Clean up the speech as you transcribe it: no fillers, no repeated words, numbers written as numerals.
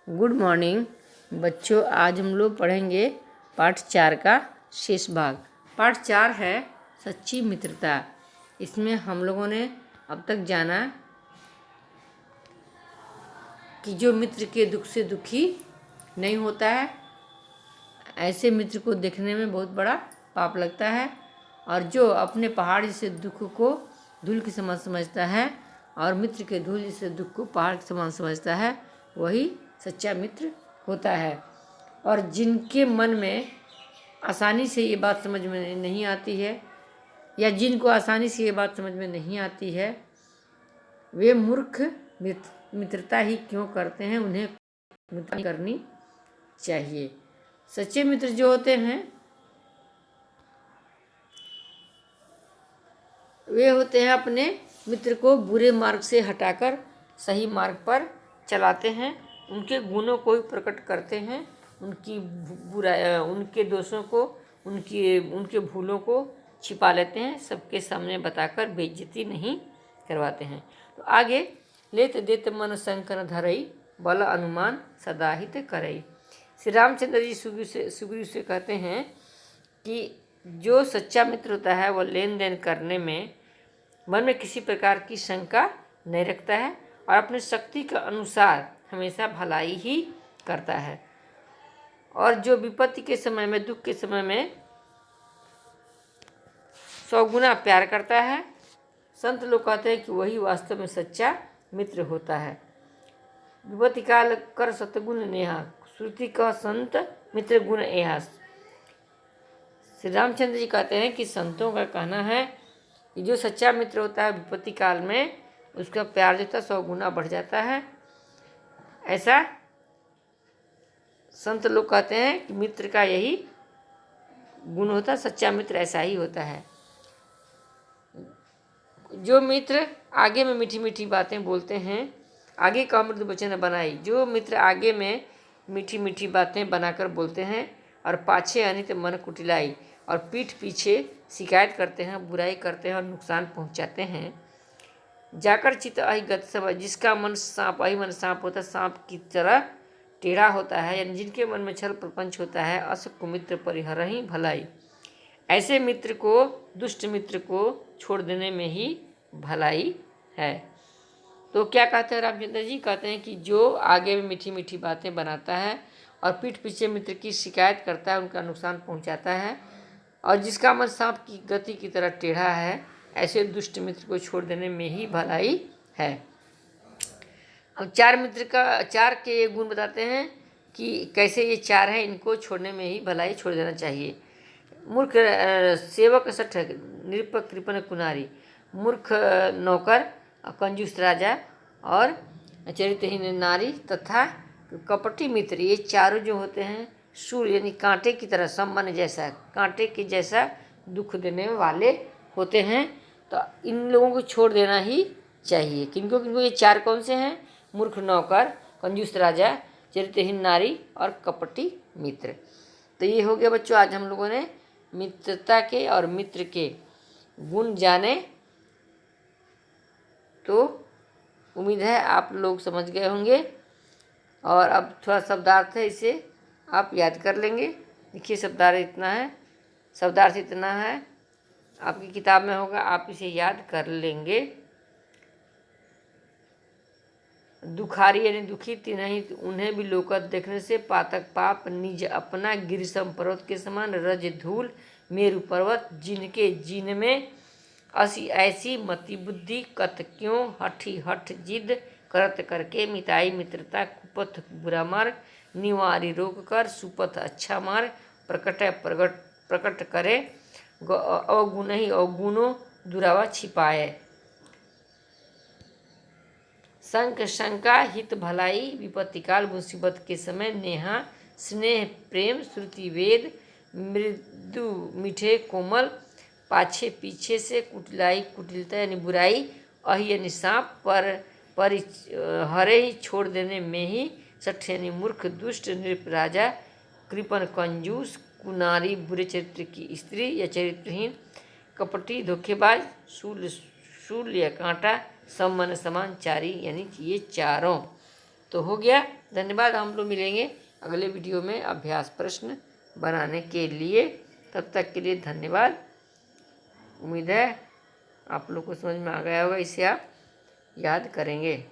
Good morning बच्चों। आज हम लोग पढ़ेंगे पाठ 4 का शेष भाग। पाठ 4 है सच्ची मित्रता। इसमें हम लोगों ने अब तक जाना कि जो मित्र के दुख से दुखी नहीं होता है, ऐसे मित्र को देखने में बहुत बड़ा पाप लगता है, और जो अपने पहाड़ जैसे दुख को धूल के समान समझता है और मित्र के धूल जैसे दुख को पहाड़ के समान समझता है, वही सच्चा मित्र होता है। और जिनके मन में आसानी से ये बात समझ में नहीं आती है, या जिनको आसानी से ये बात समझ में नहीं आती है, वे मूर्ख मित्रता ही क्यों करते हैं, उन्हें मित्रता करनी चाहिए। सच्चे मित्र जो होते हैं वे होते हैं अपने मित्र को बुरे मार्ग से हटाकर सही मार्ग पर चलाते हैं, उनके गुणों को प्रकट करते हैं, उनकी बुराई, उनके दोषों को, उनके भूलों को छिपा लेते हैं, सबके सामने बताकर बेइज्जती नहीं करवाते हैं। तो आगे लेत देत मन शंकर धरई, बल अनुमान सदा हित करई। श्री रामचंद्र जी सुग्रीव से कहते हैं कि जो सच्चा मित्र होता है वह लेन देन करने में मन में किसी प्रकार की शंका नहीं रखता है और अपनी शक्ति के अनुसार हमेशा भलाई ही करता है, और जो विपत्ति के समय में, दुख के समय में 100 गुना प्यार करता है। संत लोग कहते हैं कि वही वास्तव में सच्चा मित्र होता है। विपत्ति काल कर सतगुण नेहा, श्रुति का संत मित्र गुण एहा। श्री रामचंद्र जी कहते हैं कि संतों का कहना है कि जो सच्चा मित्र होता है विपत्ति काल में उसका प्यार जो होता है 100 गुना बढ़ जाता है। ऐसा संत लोग कहते हैं कि मित्र का यही गुण होता है, सच्चा मित्र ऐसा ही होता है। जो मित्र आगे में मीठी मीठी बातें बोलते हैं, आगे का अमृत वचन बनाई, जो मित्र आगे में मीठी मीठी बातें बनाकर बोलते हैं और पाछे अनित मन कुटिलाई, और पीठ पीछे शिकायत करते हैं, बुराई करते हैं और नुकसान पहुंचाते हैं। जाकर चित अहि गत सब, जिसका मन सांप, अहि मन सांप होता है, सांप की तरह टेढ़ा होता है, यानी जिनके मन में छल प्रपंच होता है, अस कुमित्र परिहरहि भलाई। ऐसे मित्र को, दुष्ट मित्र को छोड़ देने में ही भलाई है। तो क्या कहते हैं रामचंद्र जी? कहते हैं कि जो आगे में मीठी मीठी बातें बनाता है और पीठ पीछे मित्र की शिकायत करता है, उनका नुकसान पहुंचाता है, और जिसका मन सांप की गति की तरह टेढ़ा है, ऐसे दुष्ट मित्र को छोड़ देने में ही भलाई है। अब 4 के ये गुण बताते हैं कि कैसे ये 4 हैं, इनको छोड़ने में ही भलाई, छोड़ देना चाहिए। मूर्ख सेवक सठ, निरपक कृपण कुनारी, मूर्ख नौकर, कंजूस राजा और चरित्रहीन नारी तथा कपटी मित्र, ये चारों जो होते हैं शूल यानी कांटे की तरह, सम्मान जैसा, कांटे के जैसा दुख देने वाले होते हैं। तो इन लोगों को छोड़ देना ही चाहिए। किनको किनको? ये 4 कौन से हैं? मूर्ख नौकर, कंजूस राजा, चरित्रहीन नारी और कपटी मित्र। तो ये हो गया बच्चों, आज हम लोगों ने मित्रता के और मित्र के गुण जाने। तो उम्मीद है आप लोग समझ गए होंगे, और अब थोड़ा शब्दार्थ है, इसे आप याद कर लेंगे। देखिए शब्दार्थ इतना है, शब्दार्थ इतना है, आपकी किताब में होगा, आप इसे याद कर लेंगे। दुखारी यानी दुखी तिन्हि, उन्हें भी लोकत देखने से पातक पाप, निज अपना गिरिसम पर्वत के समान, रज धूल मेरु पर्वत, जिनके जिन में असी ऐसी मति बुद्धि, कत क्यों हठी हठ जिद, करत करके मिताई मित्रता, कुपथ बुरा मार्ग, निवारी रोक कर सुपथ अच्छा मार्ग, प्रकट करे अवगुण ही अवगुणों दुरावा छिपाए। संक शंका हित भलाई, विपत्ति काल मुसीबत के समय नेहा, स्नेह प्रेम श्रुति वेद, मृदु मीठे कोमल, पाछे पीछे से कुटिलाई कुटिलता यानी बुराई, अहि यानी सांप, पर हरे ही छोड़ देने में ही सठ यानी मूर्ख दुष्ट, नृप राजा, कृपण कंजूस, कुनारी बुरे चरित्र की स्त्री या चरित्रहीन, कपटी धोखेबाज, शूल या कांटा, सम्मान समान चारी, यानी कि ये 4। तो हो गया। धन्यवाद। हम लोग मिलेंगे अगले वीडियो में अभ्यास प्रश्न बनाने के लिए। तब तक के लिए धन्यवाद। उम्मीद है आप लोग को समझ में आ गया होगा, इसे आप याद करेंगे।